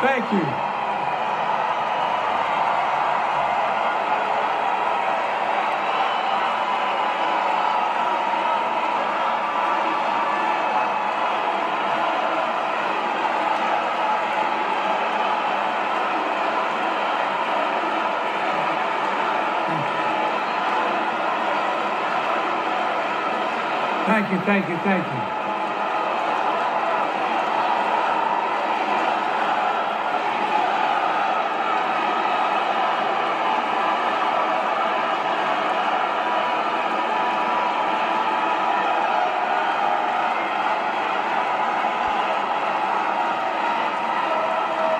Thank you. Thank you, thank you, thank you.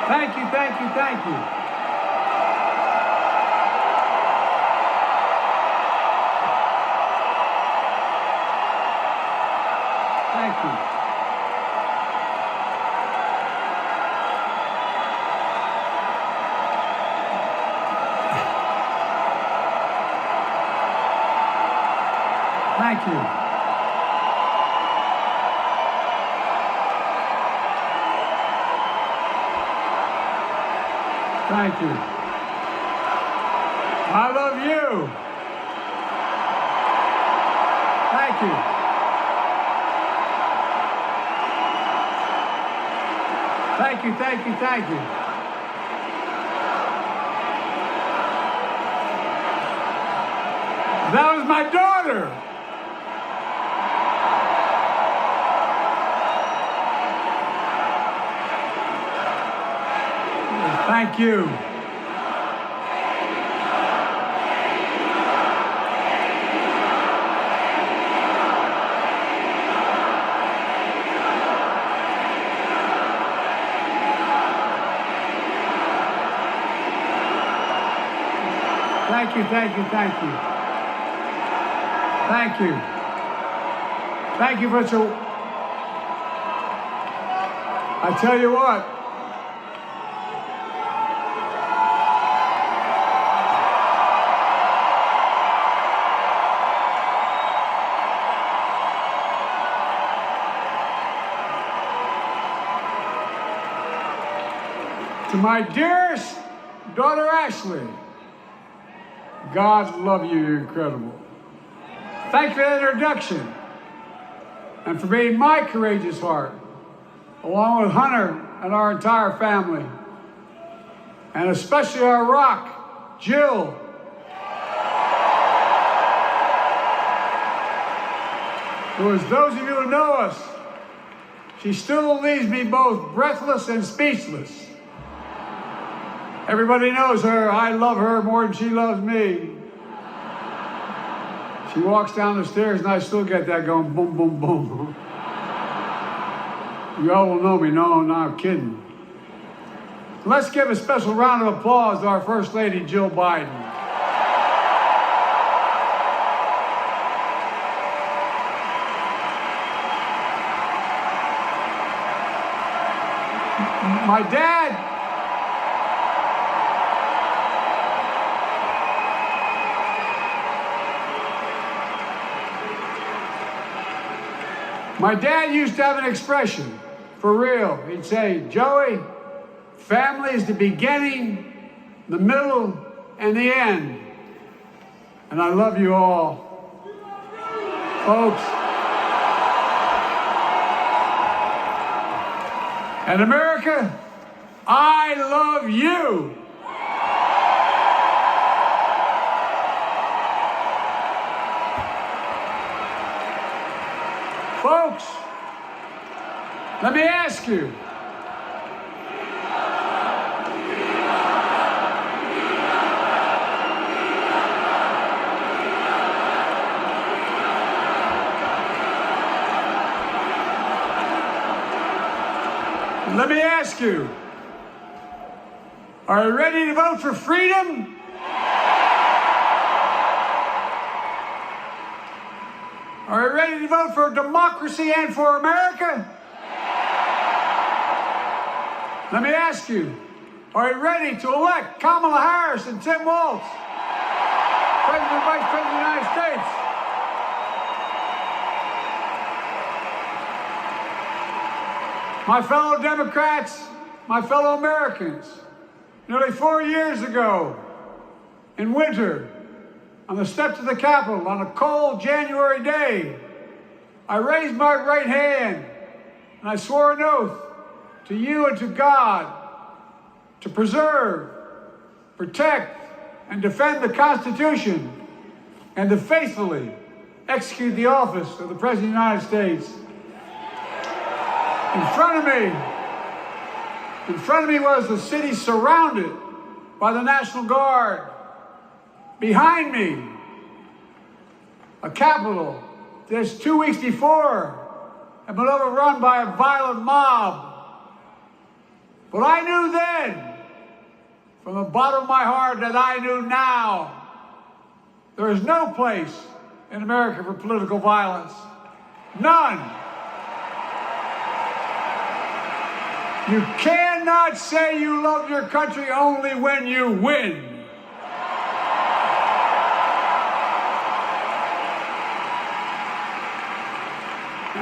Thank you, thank you, thank you. Thank you. Thank you. Thank you. I love you. Thank you. Thank you, thank you, thank you. That was my daughter. Thank you. Thank you, thank you, thank you. Thank you. Thank you for so. I tell you what. To my dearest daughter Ashley, God love you, you're incredible. Thank you for the introduction and for being my courageous heart, along with Hunter and our entire family, and especially our rock, Jill. Who, as those of you who know us, she still leaves me both breathless and speechless. Everybody knows her. I love her more than she loves me. She walks down the stairs and I still get that going boom, boom, boom. You all will know me. No, I'm kidding. Let's give a special round of applause to our First Lady, Jill Biden. My dad used to have an expression, for real. He'd say, Joey, family is the beginning, the middle, and the end. And I love you all. Folks. And America, I love you. Folks, let me ask you. Let me ask you. Are you ready to vote for freedom? Are you ready to vote for democracy and for America? Let me ask you, are you ready to elect Kamala Harris and Tim Walz, President and Vice President of the United States? My fellow Democrats, my fellow Americans, nearly 4 years ago, in winter, on the steps of the Capitol on a cold January day, I raised my right hand and I swore an oath to you and to God to preserve, protect, and defend the Constitution and to faithfully execute the office of the President of the United States. In front of me was the city surrounded by the National Guard. Behind me, a Capitol just 2 weeks before had been overrun by a violent mob. But I knew then, from the bottom of my heart, that I knew now, there is no place in America for political violence. None. You cannot say you love your country only when you win.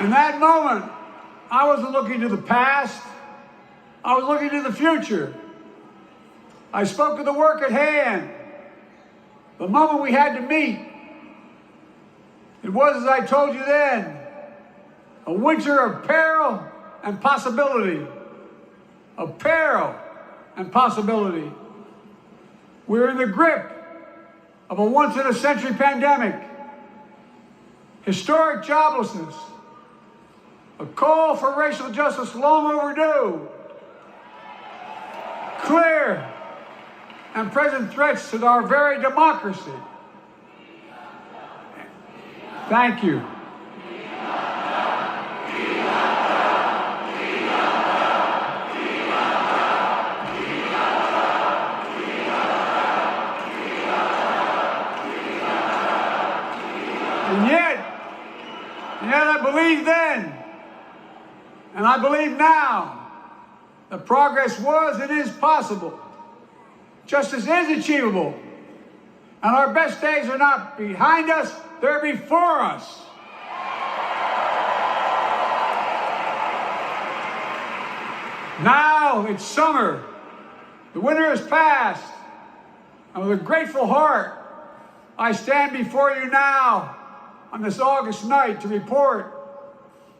In that moment, I wasn't looking to the past. I was looking to the future. I spoke of the work at hand, the moment we had to meet. It was, as I told you then, a winter of peril and possibility. Of peril and possibility. We're in the grip of a once-in-a-century pandemic, historic joblessness, a call for racial justice long overdue, clear and present threats to our very democracy. Thank you. And yet I believed then, and I believe now, that progress was and is possible. Justice is achievable. And our best days are not behind us, they're before us. Now it's summer. The winter has passed. And with a grateful heart, I stand before you now on this August night to report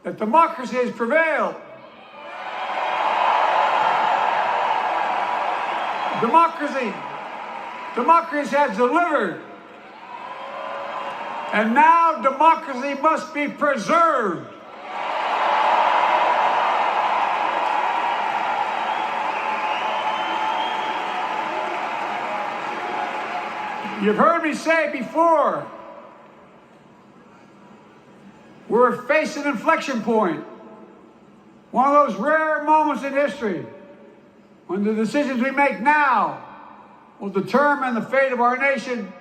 that democracy has prevailed. Democracy has delivered. And now democracy must be preserved. You've heard me say before, we're facing an inflection point. One of those rare moments in history when the decisions we make now will determine the fate of our nation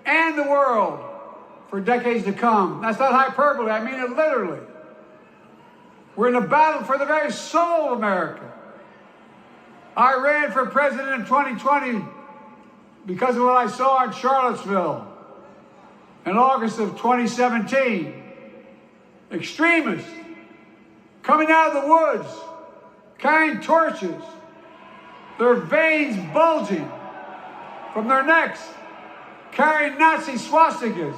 and the world for decades to come. That's not hyperbole, I mean it literally. We're in a battle for the very soul of America. I ran for president in 2020 because of what I saw in Charlottesville in August of 2017. Extremists coming out of the woods, carrying torches, their veins bulging from their necks, carrying Nazi swastikas,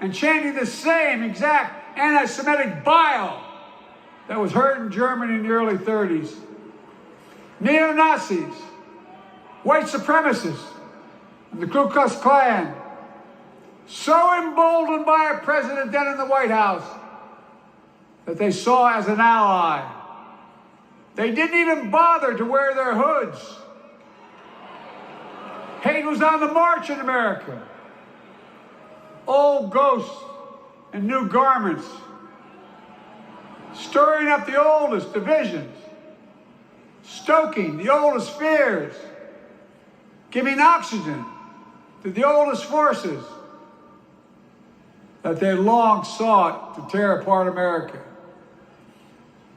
and chanting the same exact anti-Semitic bile that was heard in Germany in the early 30s. Neo-Nazis, white supremacists, and the Ku Klux Klan, so emboldened by a president then in the White House that they saw as an ally. They didn't even bother to wear their hoods. Hate was on the march in America. Old ghosts in new garments, stirring up the oldest divisions, stoking the oldest fears, giving oxygen to the oldest forces that they long sought to tear apart America.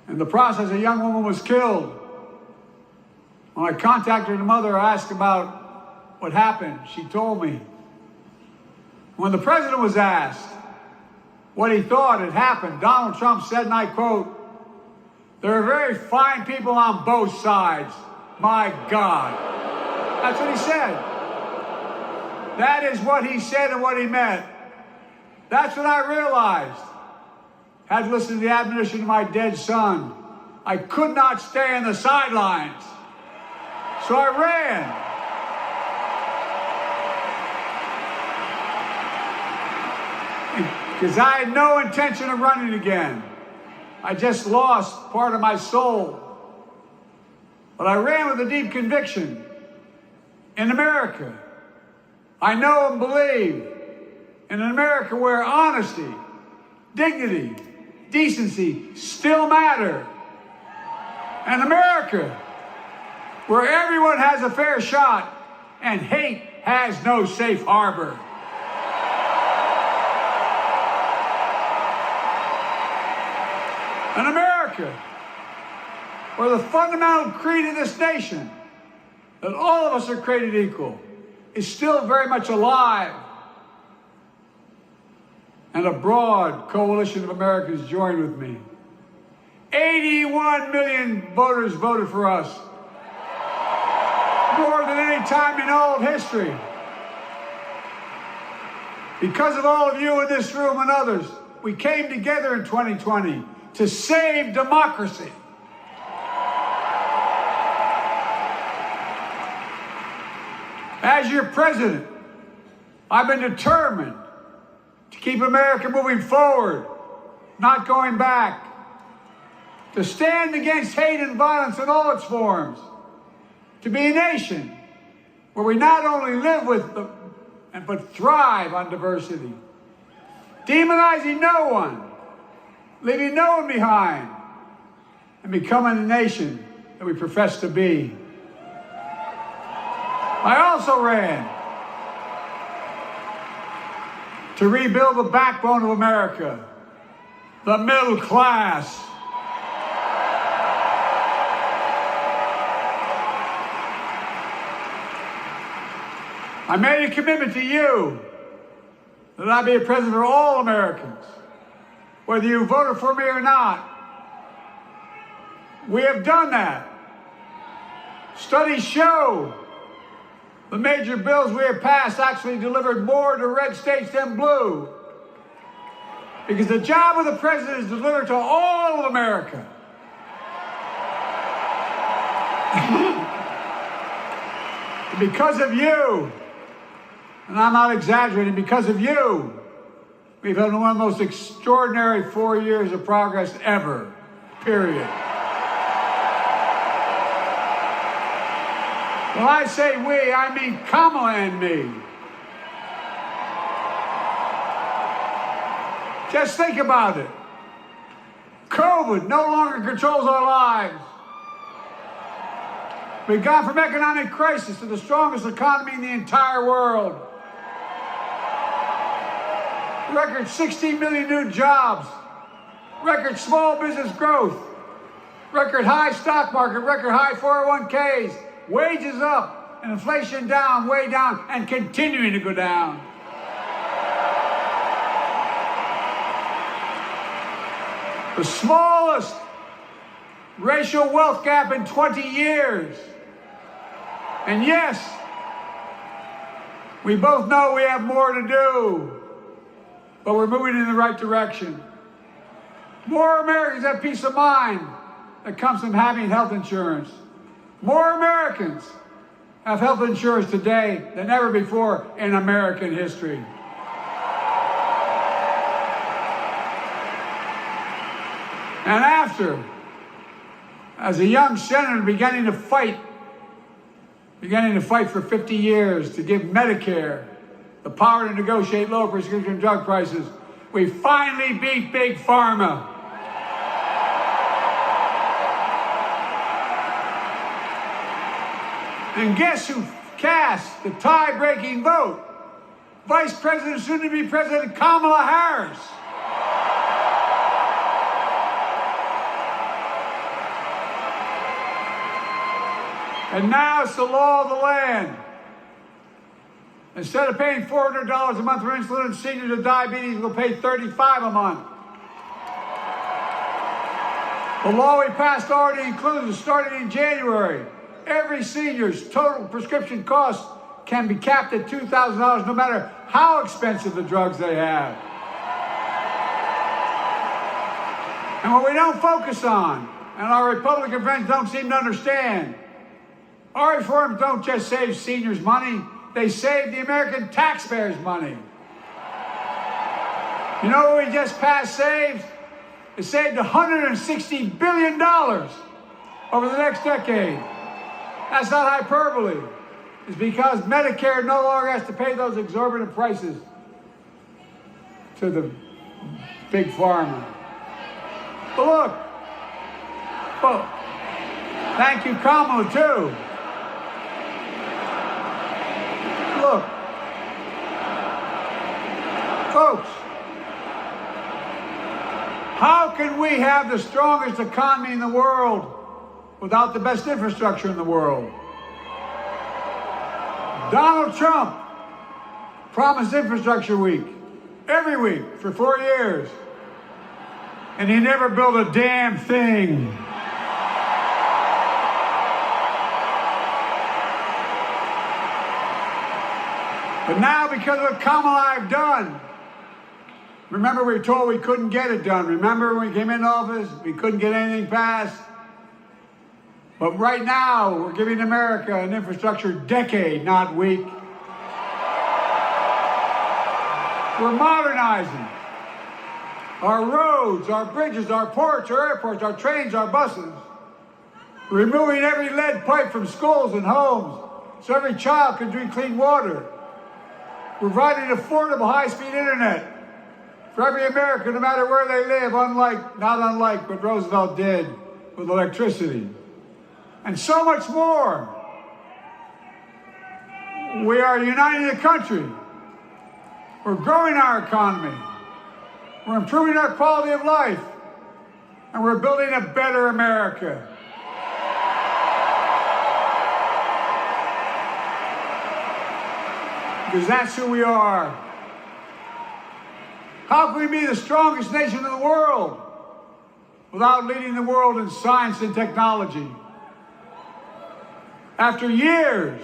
In the process, a young woman was killed. When I contacted her mother, I asked about what happened. She told me. When the president was asked what he thought had happened, Donald Trump said, and I quote, "There are very fine people on both sides, my God. That's what he said. That is what he said and what he meant. That's what I realized. Had listened to the admonition of my dead son. I could not stay on the sidelines. So I ran. Because I had no intention of running again. I just lost part of my soul. But I ran with a deep conviction. In America, I know and believe in an America where honesty, dignity, decency still matter. An America where everyone has a fair shot and hate has no safe harbor. An America where the fundamental creed of this nation, that all of us are created equal, is still very much alive. And a broad coalition of Americans joined with me. 81 million voters voted for us. More than any time in all of history. Because of all of you in this room and others, we came together in 2020 to save democracy. As your president, I've been determined to keep America moving forward, not going back. To stand against hate and violence in all its forms. To be a nation where we not only live with but thrive on diversity. Demonizing no one, leaving no one behind, and becoming the nation that we profess to be. I also ran to rebuild the backbone of America, the middle class. I made a commitment to you that I be a president for all Americans, whether you voted for me or not. We have done that. Studies show the major bills we have passed actually delivered more to red states than blue. Because the job of the president is to deliver to all of America. Because of you, and I'm not exaggerating, because of you, we've had one of the most extraordinary 4 years of progress ever, period. When I say we, I mean Kamala and me. Just think about it. COVID no longer controls our lives. We've gone from economic crisis to the strongest economy in the entire world. Record 16 million new jobs. Record small business growth. Record high stock market. Record high 401ks. Wages up and inflation down, way down, and continuing to go down. The smallest racial wealth gap in 20 years. And yes, we both know we have more to do, but we're moving in the right direction. More Americans have peace of mind that comes from having health insurance. More Americans have health insurance today than ever before in American history. And after, as a young senator beginning to fight for 50 years to give Medicare the power to negotiate low prescription drug prices, we finally beat Big Pharma. And guess who cast the tie-breaking vote? Vice President, soon-to-be President Kamala Harris. And now it's the law of the land. Instead of paying $400 a month for insulin, seniors with diabetes will pay $35 a month. The law we passed already includes, starting in January, every senior's total prescription cost can be capped at $2,000 no matter how expensive the drugs they have. And what we don't focus on, and our Republican friends don't seem to understand, our reforms don't just save seniors money, they save the American taxpayers money. You know what we just passed saves? It saved $160 billion over the next decade. That's not hyperbole. It's because Medicare no longer has to pay those exorbitant prices to the big pharma. But look, thank you, Kamala, too. Look, folks, how can we have the strongest economy in the world without the best infrastructure in the world? Donald Trump promised Infrastructure Week every week for 4 years, and he never built a damn thing. But now, because of what Kamala and I have done, remember we were told we couldn't get it done. Remember when we came into office, we couldn't get anything passed? But right now, we're giving America an infrastructure decade, not week. We're modernizing our roads, our bridges, our ports, our airports, our trains, our buses. We're removing every lead pipe from schools and homes so every child can drink clean water. We're providing affordable high-speed internet for every American, no matter where they live, not unlike what Roosevelt did with electricity. And so much more. We are uniting the country. We're growing our economy. We're improving our quality of life. And we're building a better America. Because that's who we are. How can we be the strongest nation in the world without leading the world in science and technology? After years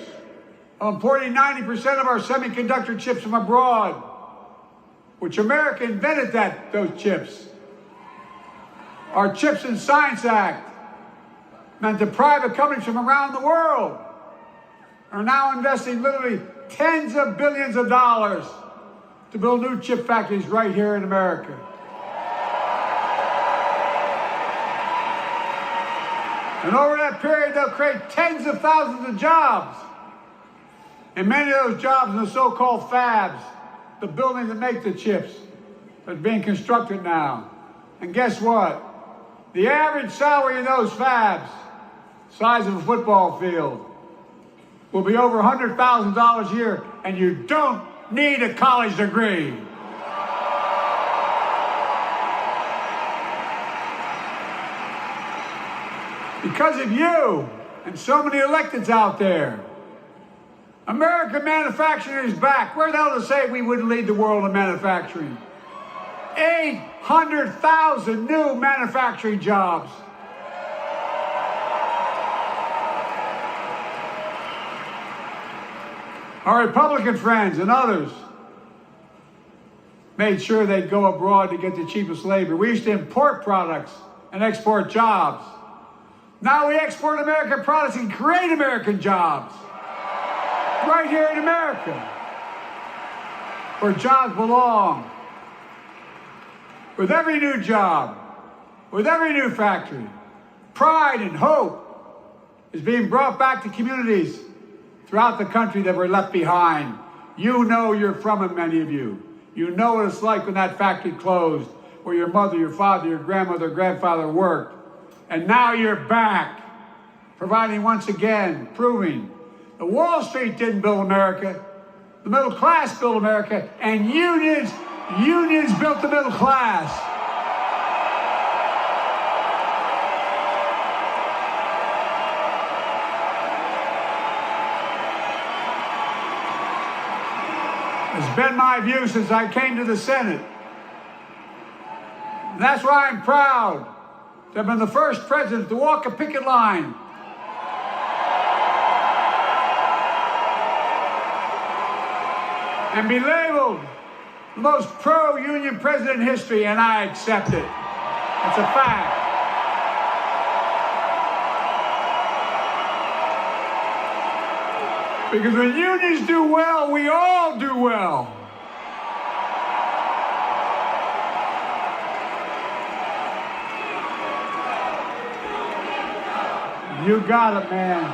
of importing 90% of our semiconductor chips from abroad, which America invented those chips. Our Chips and Science Act meant that private companies from around the world are now investing literally tens of billions of dollars to build new chip factories right here in America. And over that period, they'll create tens of thousands of jobs. And many of those jobs in the so-called fabs, the buildings that make the chips, that are being constructed now. And guess what? The average salary in those fabs, size of a football field, will be over $100,000 a year, and you don't need a college degree. Because of you and so many electeds out there, American manufacturing is back. Where the hell to say we wouldn't lead the world in manufacturing? 800,000 new manufacturing jobs. Our Republican friends and others made sure they'd go abroad to get the cheapest labor. We used to import products and export jobs. Now we export American products and create American jobs. Right here in America, where jobs belong. With every new job, with every new factory, pride and hope is being brought back to communities throughout the country that were left behind. You know you're from it, many of you. You know what it's like when that factory closed, where your mother, your father, your grandmother, grandfather worked. And now you're back, providing once again, proving that Wall Street didn't build America, the middle class built America, and unions built the middle class. It's been my view since I came to the Senate. And that's why I'm proud to have been the first president to walk a picket line and be labeled the most pro-union president in history, and I accept it. It's a fact. Because when unions do well, we all do well. You got it, man.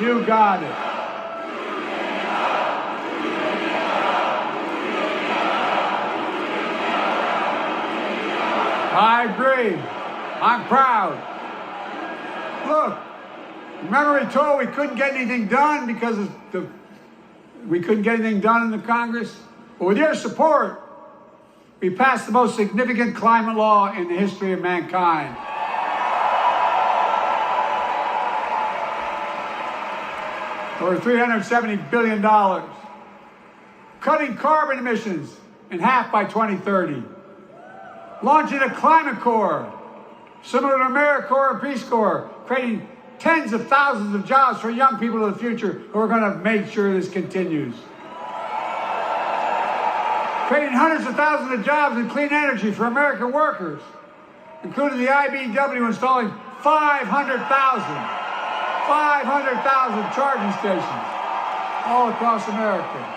You got it. I agree. I'm proud. Look, remember we told we couldn't get anything done because we couldn't get anything done in the Congress? Well, with your support, we passed the most significant climate law in the history of mankind. Over $370 billion. Cutting carbon emissions in half by 2030. Launching a climate corps, similar to AmeriCorps and Peace Corps, creating tens of thousands of jobs for young people of the future who are going to make sure this continues. Creating hundreds of thousands of jobs in clean energy for American workers, including the IBEW installing 500,000 charging stations all across America.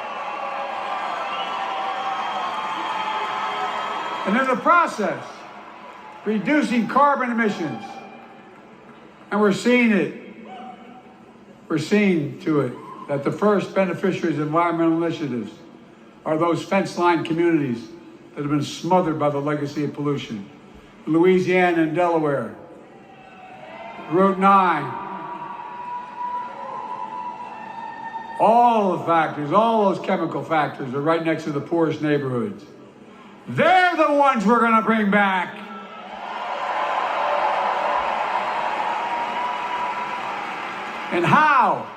And in the process, reducing carbon emissions. And we're seeing it. We're seeing to it that the first beneficiaries of environmental initiatives are those fence-line communities that have been smothered by the legacy of pollution. Louisiana and Delaware, Route 9, all the factories, all those chemical factories are right next to the poorest neighborhoods. They're the ones we're going to bring back. And how?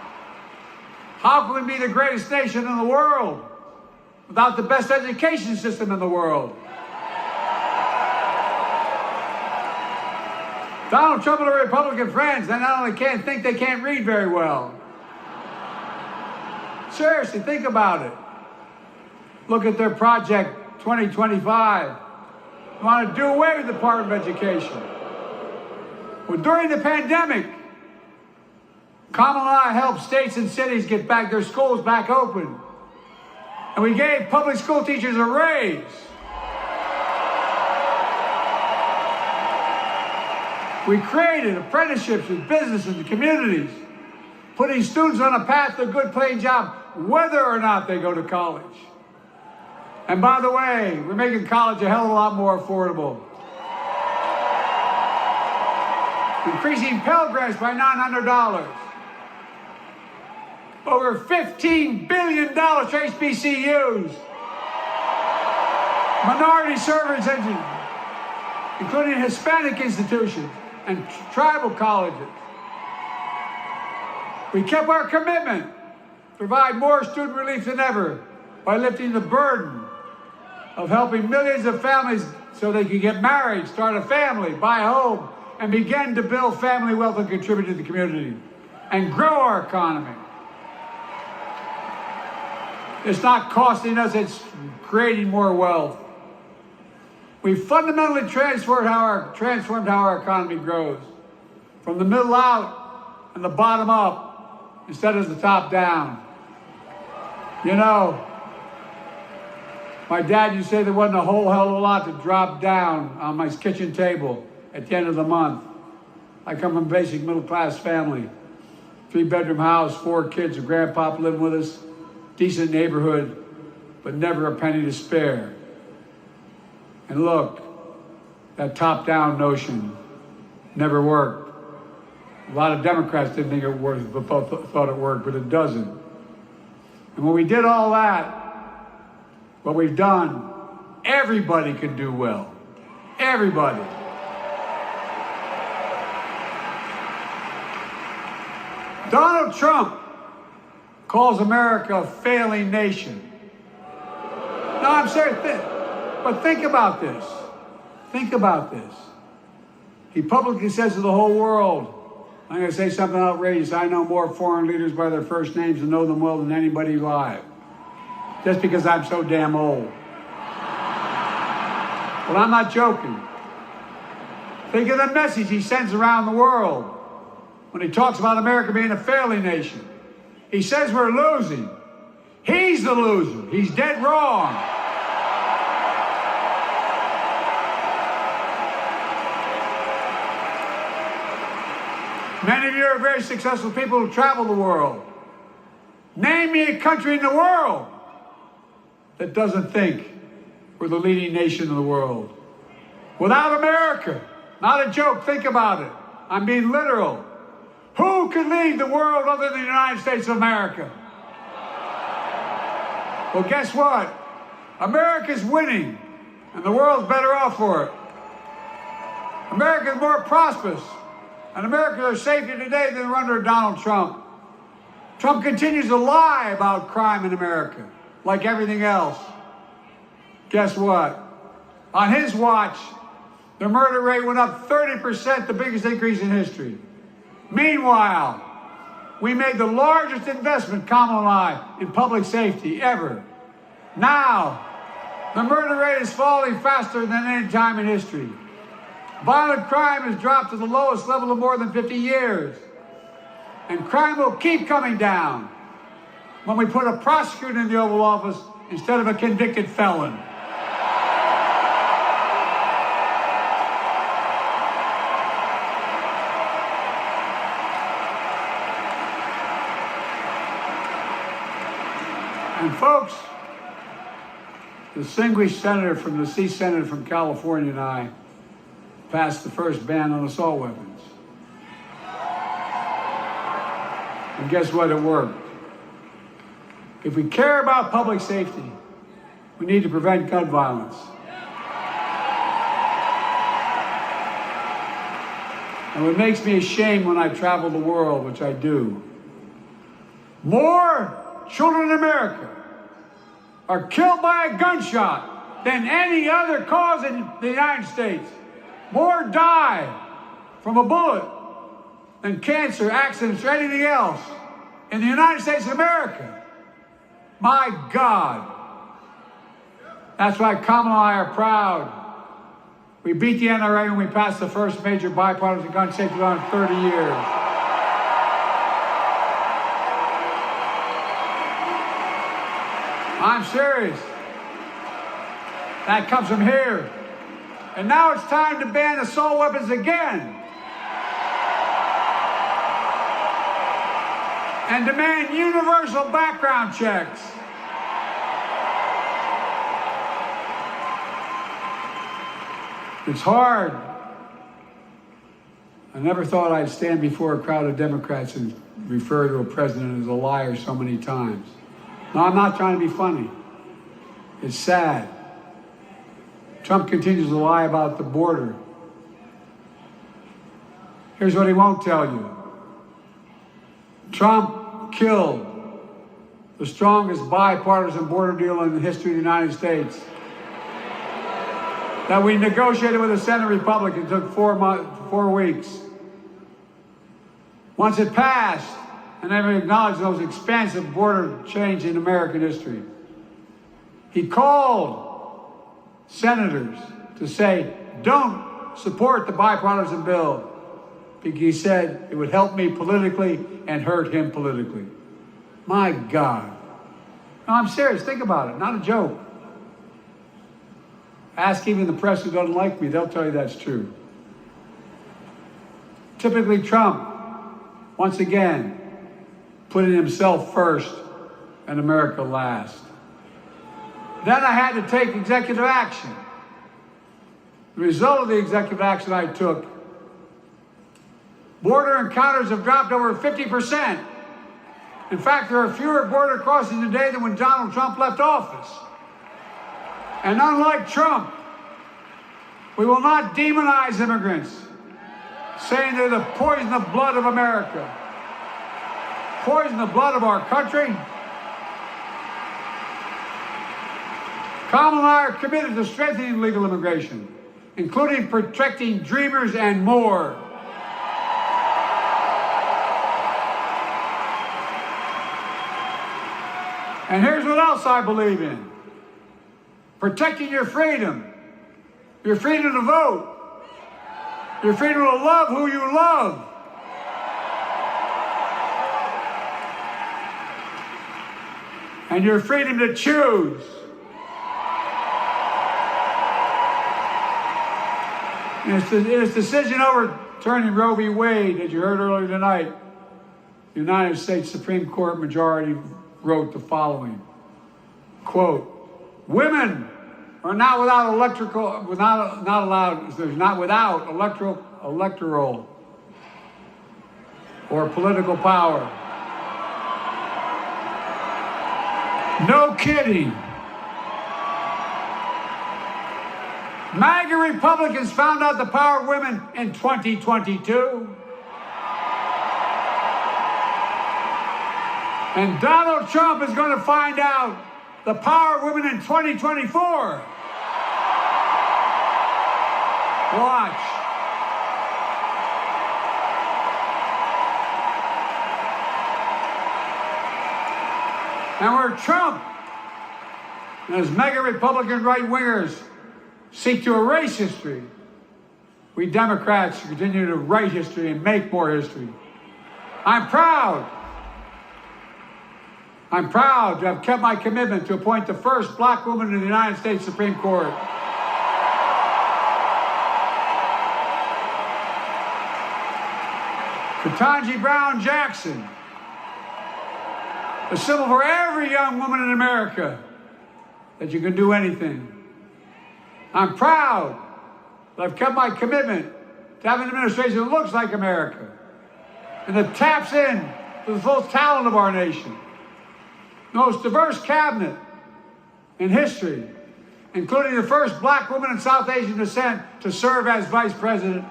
How can we be the greatest nation in the world without the best education system in the world? Donald Trump and the Republican friends, they not only can't think, they can't read very well. Seriously, think about it. Look at their Project 2025. They want to do away with the Department of Education. Well, during the pandemic, Kamala and I helped states and cities get back their schools back open. And we gave public school teachers a raise. We created apprenticeships with business and the communities, putting students on a path to a good paying job, whether or not they go to college. And by the way, we're making college a hell of a lot more affordable. Increasing Pell Grants by $900. Over $15 billion for HBCUs. Minority service engines, including Hispanic institutions and tribal colleges. We kept our commitment to provide more student relief than ever by lifting the burden of helping millions of families so they can get married, start a family, buy a home, and begin to build family wealth and contribute to the community and grow our economy. It's not costing us, it's creating more wealth. We fundamentally transformed how our economy grows, from the middle out and the bottom up, instead of the top down. You know, my dad used to say there wasn't a whole hell of a lot to drop down on my kitchen table at the end of the month. I come from a basic middle-class family, 3-bedroom house, 4 kids, a grandpop living with us, decent neighborhood, but never a penny to spare. And look, that top-down notion never worked. A lot of Democrats didn't think it worked, but thought it worked, but it doesn't. And when we did all that, what we've done, everybody can do well. Everybody. Donald Trump calls America a failing nation. No, I'm serious. But think about this. Think about this. He publicly says to the whole world, I'm going to say something outrageous. I know more foreign leaders by their first names and know them well than anybody alive. just because I'm so damn old. But I'm not joking. Think of the message he sends around the world when he talks about America being a failing nation. He says we're losing. He's the loser. He's dead wrong. Many of you are very successful people who travel the world. Name me a country in the world that doesn't think we're the leading nation in the world. Without America, not a joke, think about it. I'm being literal. Who could lead the world other than the United States of America? Well, guess what? America's winning, and the world's better off for it. America's more prosperous, and Americans are safer today than under Donald Trump. Trump continues to lie about crime in America, like everything else. Guess what? On his watch, the murder rate went up 30%, the biggest increase in history. Meanwhile, we made the largest investment, Kamala and I, in public safety ever. Now, the murder rate is falling faster than any time in history. Violent crime has dropped to the lowest level in more than 50 years. And crime will keep coming down when we put a prosecutor in the Oval Office instead of a convicted felon. And folks, the distinguished senator from the deceased senator from California and I passed the first ban on assault weapons. And guess what? It worked. If we care about public safety, we need to prevent gun violence. And what makes me ashamed when I travel the world, which I do, more children in America are killed by a gunshot than any other cause in the United States. More die from a bullet than cancer, accidents, or anything else in the United States of America. My God. That's why Kamala and I are proud. We beat the NRA when we passed the first major bipartisan gun safety law in 30 years. I'm serious. That comes from here. And now it's time to ban assault weapons again. And demand universal background checks. It's hard. I never thought I'd stand before a crowd of Democrats and refer to a president as a liar so many times. No, I'm not trying to be funny. It's sad. Trump continues to lie about the border. Here's what he won't tell you. Trump killed the strongest bipartisan border deal in the history of the United States that we negotiated with the Senate Republicans. It took 4 weeks. Once it passed, and they acknowledged those expansive border change in American history, he called senators to say, don't support the bipartisan bill, because he said it would help me politically and hurt him politically. My God. No, I'm serious. Think about it. Not a joke. Ask even the press who doesn't like me. They'll tell you that's true. Typically, Trump, once again, putting himself first and America last. Then I had to take executive action. The result of the executive action I took, border encounters have dropped over 50%. In fact, there are fewer border crossings today than when Donald Trump left office. And unlike Trump, we will not demonize immigrants, saying they're the poison of blood of America, poison the blood of our country. Kamala and I are committed to strengthening legal immigration, including protecting dreamers and more. And here's what else I believe in. Protecting your freedom to vote, your freedom to love who you love, and your freedom to choose. In its decision overturning Roe v. Wade, as you heard earlier tonight, the United States Supreme Court majority wrote the following, quote, women are not without electoral or political power. No kidding. MAGA Republicans found out the power of women in 2022. And Donald Trump is going to find out the power of women in 2024. Watch. And where Trump and his MAGA Republican right-wingers seek to erase history, we Democrats continue to write history and make more history. I'm proud to have kept my commitment to appoint the first black woman to the United States Supreme Court. Ketanji Brown Jackson, a symbol for every young woman in America that you can do anything. I'm proud that I've kept my commitment to have an administration that looks like America and that taps in to the full talent of our nation. The most diverse cabinet in history, including the first black woman of South Asian descent to serve as vice president.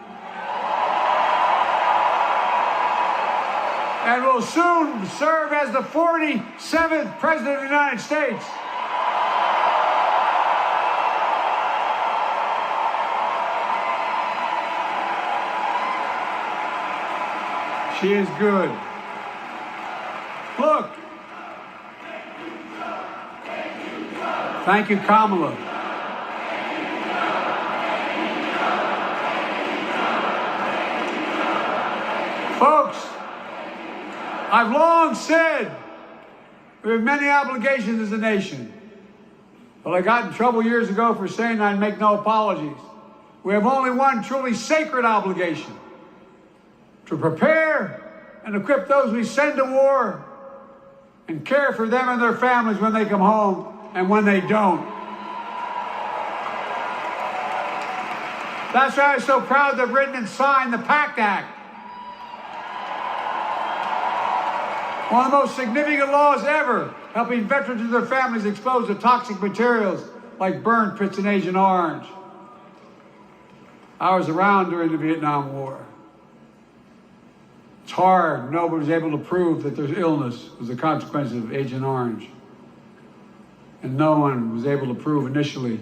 And will soon serve as the 47th President of the United States. She is good. Look. Thank you, Kamala. Folks, I've long said we have many obligations as a nation. But I got in trouble years ago for saying I'd make no apologies. We have only one truly sacred obligation: to prepare and equip those we send to war and care for them and their families when they come home and when they don't. That's why I'm so proud to have written and signed the PACT Act. One of the most significant laws ever, helping veterans and their families exposed to toxic materials like burn pits in Agent Orange. I was around during the Vietnam War. It's hard. Nobody was able to prove that their illness was a consequence of Agent Orange. And no one was able to prove initially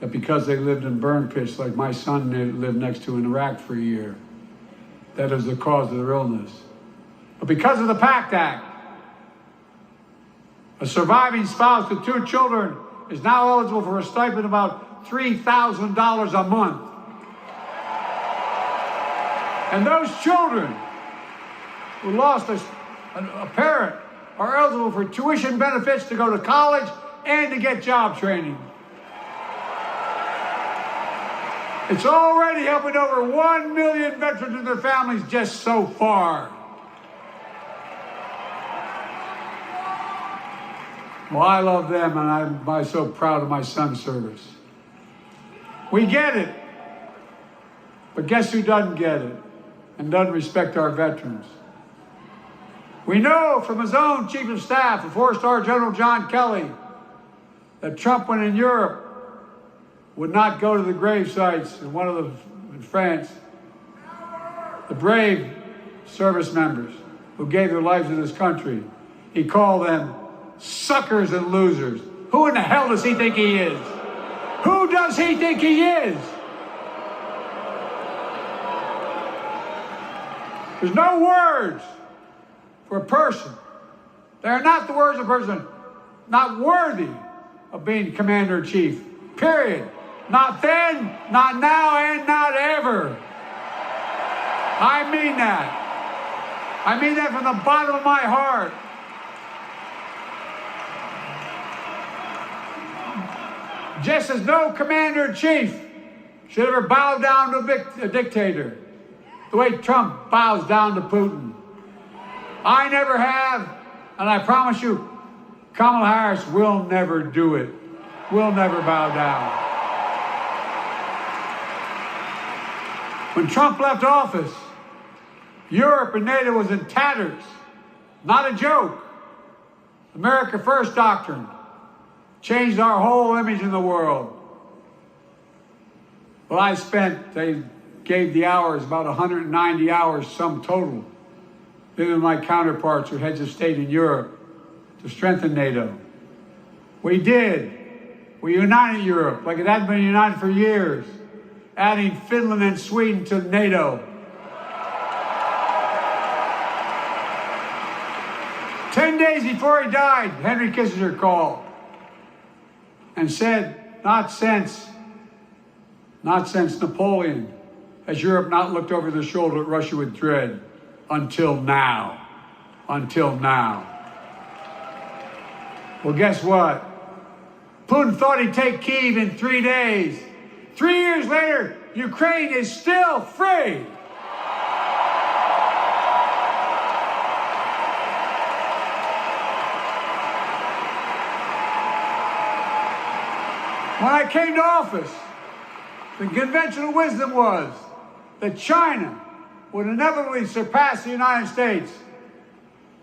that because they lived in burn pits like my son lived next to in Iraq for a year, that is the cause of their illness. But because of the PACT Act, a surviving spouse with 2 children is now eligible for a stipend of about $3,000 a month. And those children who lost a parent are eligible for tuition benefits to go to college and to get job training. It's already helping over 1 million veterans and their families just so far. Well, I love them, and I'm so proud of my son's service. We get it. But guess who doesn't get it and doesn't respect our veterans? We know from his own chief of staff, the 4-star General John Kelly, that Trump, when in Europe, would not go to the grave sites in France, the brave service members who gave their lives to this country. He called them suckers and losers. Who in the hell does he think he is? Who does he think he is? There's no words for a person. They are not the words of a person not worthy of being commander-in-chief. Period. Not then, not now, and not ever. I mean that. I mean that from the bottom of my heart. Just as no commander-in-chief should ever bow down to a dictator, the way Trump bows down to Putin. I never have, and I promise you, Kamala Harris will never do it. Will never bow down. When Trump left office, Europe and NATO was in tatters. Not a joke. America First doctrine changed our whole image in the world. Well, they gave the hours, about 190 hours sum total, than my counterparts who heads of state in Europe, to strengthen NATO. We did. We united Europe like it hadn't been united for years, adding Finland and Sweden to NATO. 10 days before he died, Henry Kissinger called and said, not since Napoleon has Europe not looked over their shoulder at Russia with dread until now. Until now. Well, guess what? Putin thought he'd take Kyiv in 3 days. 3 years later, Ukraine is still free. When I came to office, the conventional wisdom was that China would inevitably surpass the United States.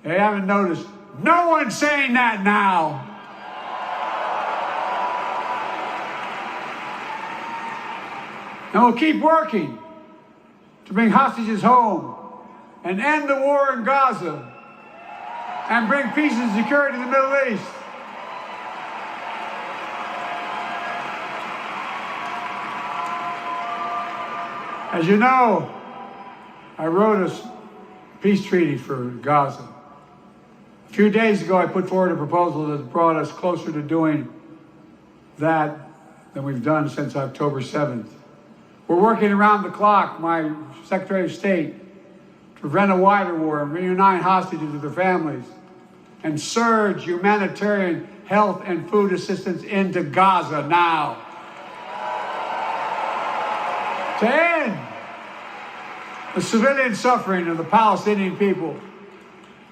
They haven't noticed. No one's saying that now. And we'll keep working to bring hostages home and end the war in Gaza and bring peace and security in the Middle East. As you know, I wrote a peace treaty for Gaza. A few days ago, I put forward a proposal that brought us closer to doing that than we've done since October 7th. We're working around the clock, my Secretary of State, to prevent a wider war and reunite hostages with their families and surge humanitarian health and food assistance into Gaza now. To end the civilian suffering of the Palestinian people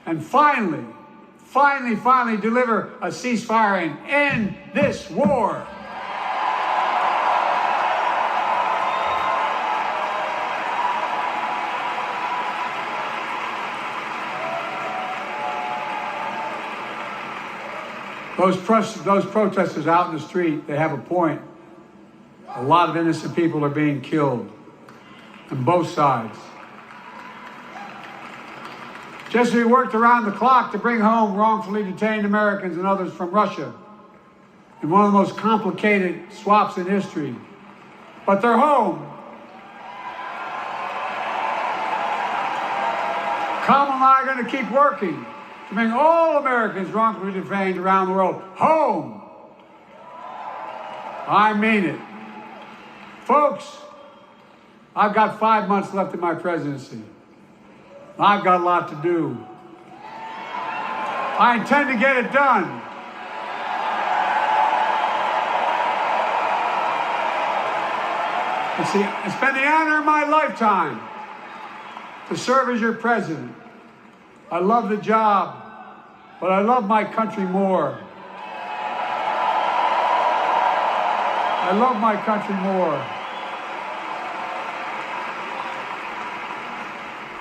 and finally deliver a ceasefire and end this war. Those protesters out in the street, they have a point. A lot of innocent people are being killed on both sides. Just as we worked around the clock to bring home wrongfully detained Americans and others from Russia in one of the most complicated swaps in history, but they're home. Kamala and I are going to keep working to bring all Americans wrongfully detained around the world home. I mean it. Folks, I've got 5 months left in my presidency. I've got a lot to do. I intend to get it done. It's been the honor of my lifetime to serve as your president. I love the job, but I love my country more. I love my country more.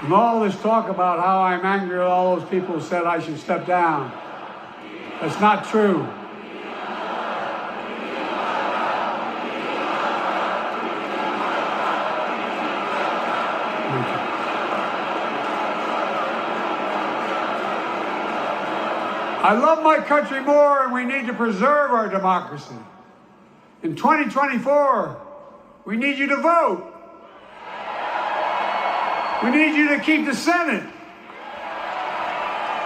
And all this talk about how I'm angry at all those people who said I should step down, that's not true. I love my country more, and we need to preserve our democracy. In 2024, we need you to vote. We need you to keep the Senate.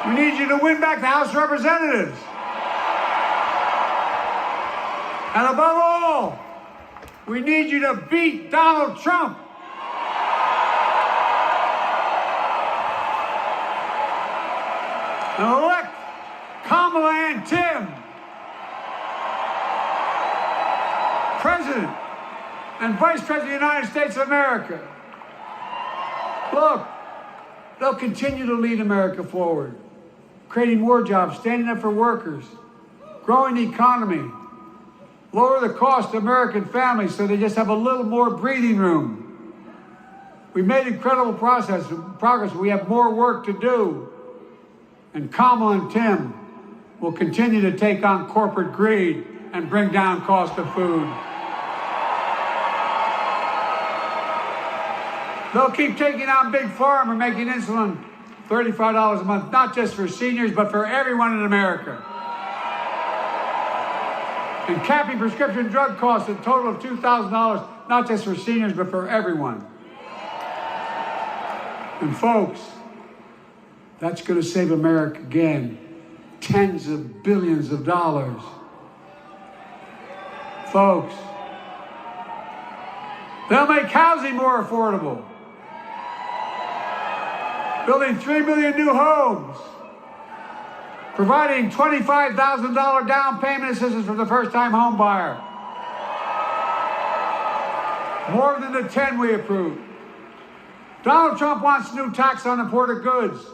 We need you to win back the House of Representatives. And above all, we need you to beat Donald Trump. And elect Kamala and Tim President and Vice President of the United States of America. Look, they'll continue to lead America forward, creating more jobs, standing up for workers, growing the economy, lower the cost to American families so they just have a little more breathing room. We've made incredible progress. We have more work to do. And Kamala and Tim will continue to take on corporate greed and bring down cost of food. They'll keep taking on Big Pharma, making insulin $35 a month, not just for seniors, but for everyone in America. And capping prescription drug costs a total of $2,000, not just for seniors, but for everyone. And folks, that's going to save America again tens of billions of dollars. Folks, they'll make housing more affordable, building 3 million new homes, providing $25,000 down payment assistance for the first-time home buyer, more than the 10 we approved. Donald Trump wants a new tax on imported goods,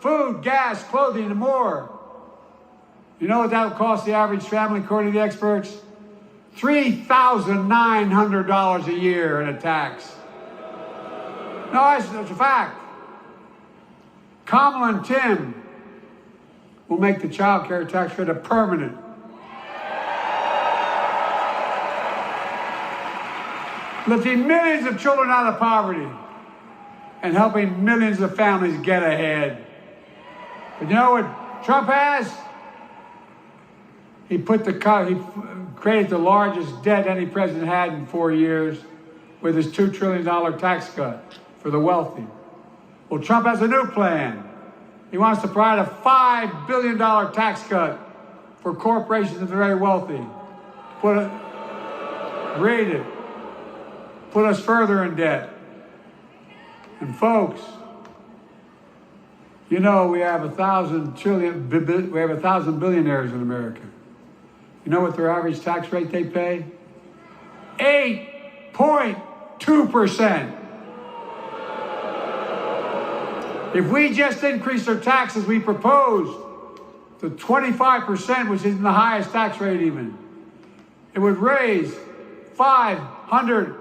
food, gas, clothing, and more. You know what that will cost the average family, according to the experts? $3,900 a year in a tax. No, that's a fact. Kamala and Tim will make the child care tax credit permanent. Lifting millions of children out of poverty and helping millions of families get ahead. But you know what Trump has? He created the largest debt any president had in 4 years with his $2 trillion tax cut for the wealthy. Well, Trump has a new plan. He wants to provide a $5 billion tax cut for corporations and the very wealthy. Put us further in debt. And folks, you know we have 1,000 billionaires in America. You know what their average tax rate they pay? 8.2%. If we just increase their taxes we proposed to 25%, which isn't the highest tax rate even, it would raise $500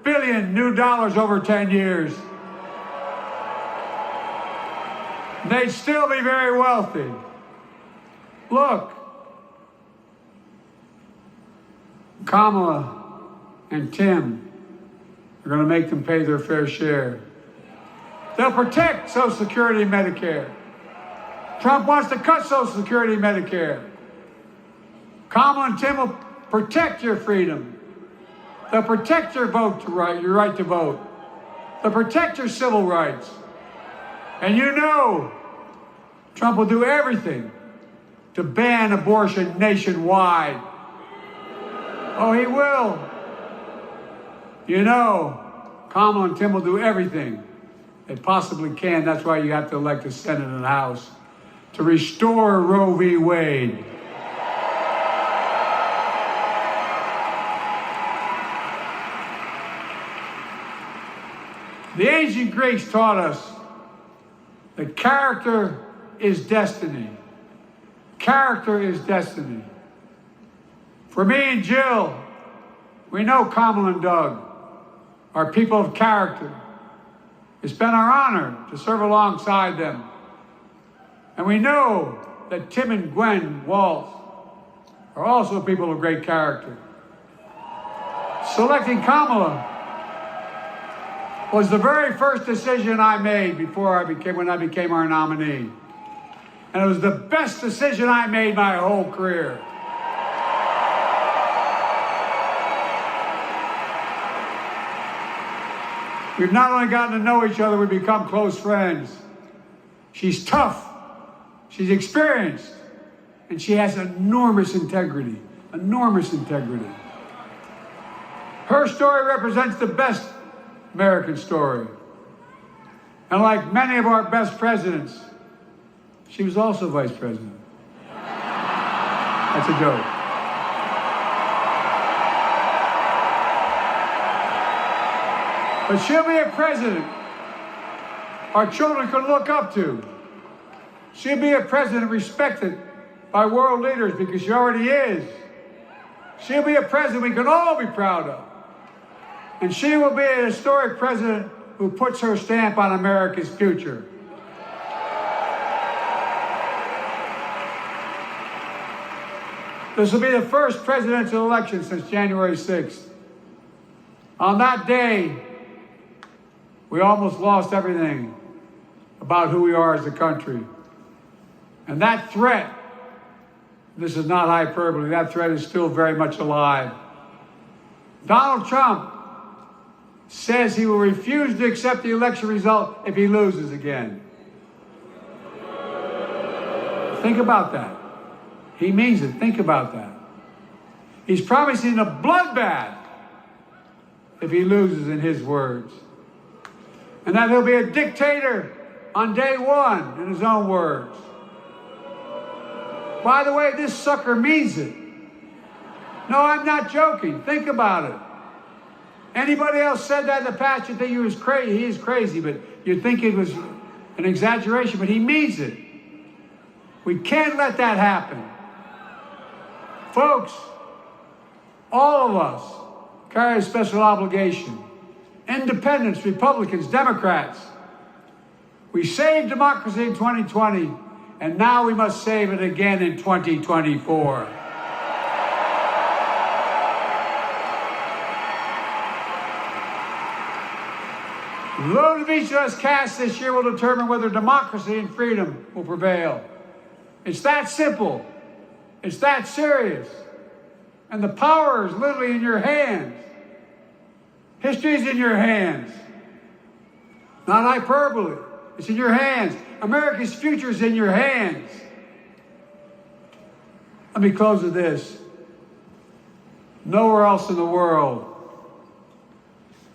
billion new dollars over 10 years. They'd still be very wealthy. Look, Kamala and Tim are going to make them pay their fair share. They'll protect Social Security and Medicare. Trump wants to cut Social Security and Medicare. Kamala and Tim will protect your freedom. They'll protect your your right to vote. They'll protect your civil rights. And you know, Trump will do everything to ban abortion nationwide. Oh, he will. You know, Kamala and Tim will do everything they possibly can. That's why you have to elect the Senate and the House to restore Roe v. Wade. The ancient Greeks taught us that character is destiny. Character is destiny. For me and Jill, we know Kamala and Doug are people of character. It's been our honor to serve alongside them. And we know that Tim and Gwen Walz are also people of great character. Selecting Kamala was the very first decision I made when I became our nominee. And it was the best decision I made my whole career. We've not only gotten to know each other, we've become close friends. She's tough, she's experienced, and she has enormous integrity. enormous integrity. Her story represents the best American story. And like many of our best presidents, she was also vice president. That's a joke. But she'll be a president our children can look up to. She'll be a president respected by world leaders because she already is. She'll be a president we can all be proud of. And she will be a historic president who puts her stamp on America's future. This will be the first presidential election since January 6th. On that day, we almost lost everything about who we are as a country. And that threat, this is not hyperbole, that threat is still very much alive. Donald Trump says he will refuse to accept the election result if he loses again. Think about that. He means it. Think about that. He's promising a bloodbath if he loses, in his words. And that he'll be a dictator on day one, in his own words. By the way, this sucker means it. No, I'm not joking. Think about it. Anybody else said that in the past, you'd think he was crazy. He is crazy, but you'd think it was an exaggeration, but he means it. We can't let that happen. Folks, all of us carry a special obligation. Independents, Republicans, Democrats. We saved democracy in 2020, and now we must save it again in 2024. The vote of each of us cast this year will determine whether democracy and freedom will prevail. It's that simple. It's that serious. And the power is literally in your hands. History is in your hands. Not hyperbole. It's in your hands. America's future is in your hands. Let me close with this. Nowhere else in the world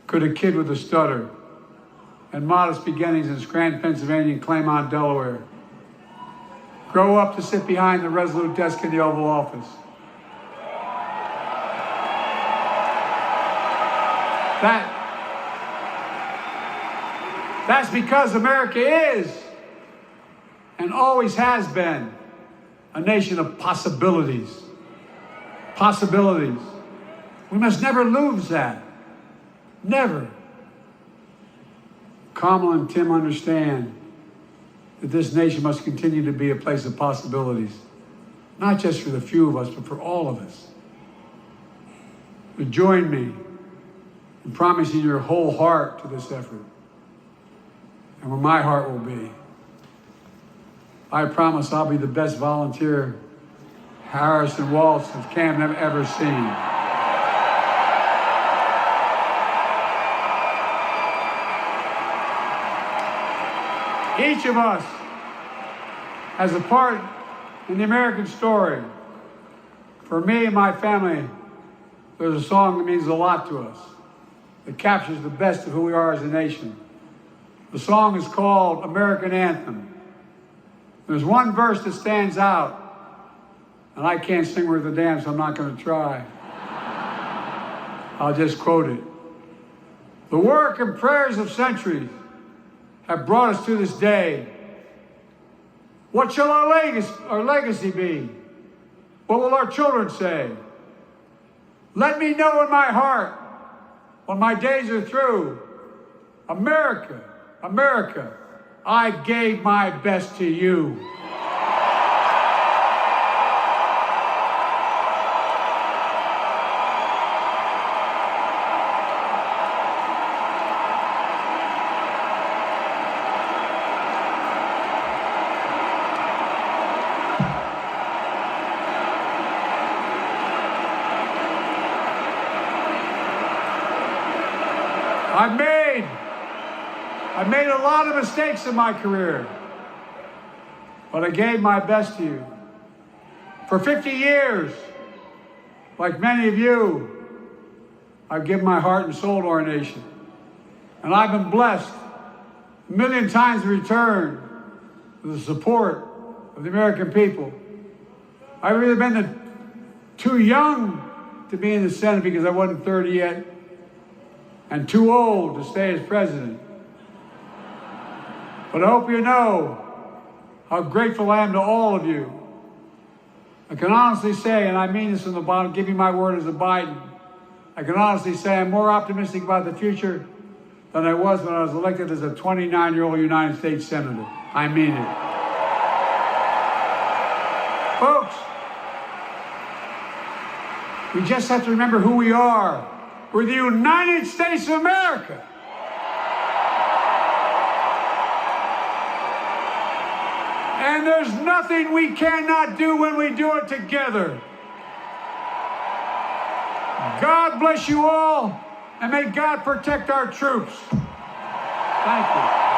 could a kid with a stutter and modest beginnings in Scranton, Pennsylvania, and Claymont, Delaware, grow up to sit behind the resolute desk in the Oval Office. That's because America is and always has been a nation of possibilities. Possibilities. We must never lose that. Never. Kamala and Tim understand that this nation must continue to be a place of possibilities, not just for the few of us, but for all of us. But join me in promising your whole heart to this effort, and where my heart will be. I promise I'll be the best volunteer Harrison Waltz and Cam have ever seen. Each of us has a part in the American story. For me and my family, there's a song that means a lot to us, that captures the best of who we are as a nation. The song is called American Anthem. There's one verse that stands out, and I can't sing worth a damn, so I'm not going to try. I'll just quote it. The work and prayers of centuries have brought us to this day. What shall our legacy be? What will our children say? Let me know in my heart, when my days are through, America, America, I gave my best to you. I made a lot of mistakes in my career, but I gave my best to you. For 50 years, like many of you, I've given my heart and soul to our nation. And I've been blessed a million times in return with the support of the American people. I've either been too young to be in the Senate because I wasn't 30 yet, and too old to stay as president. But I hope you know how grateful I am to all of you. I can honestly say, and I mean this from the bottom, give you my word as a Biden, I can honestly say I'm more optimistic about the future than I was when I was elected as a 29-year-old United States Senator. I mean it. Folks, we just have to remember who we are. We're the United States of America. And there's nothing we cannot do when we do it together. God bless you all, and may God protect our troops. Thank you.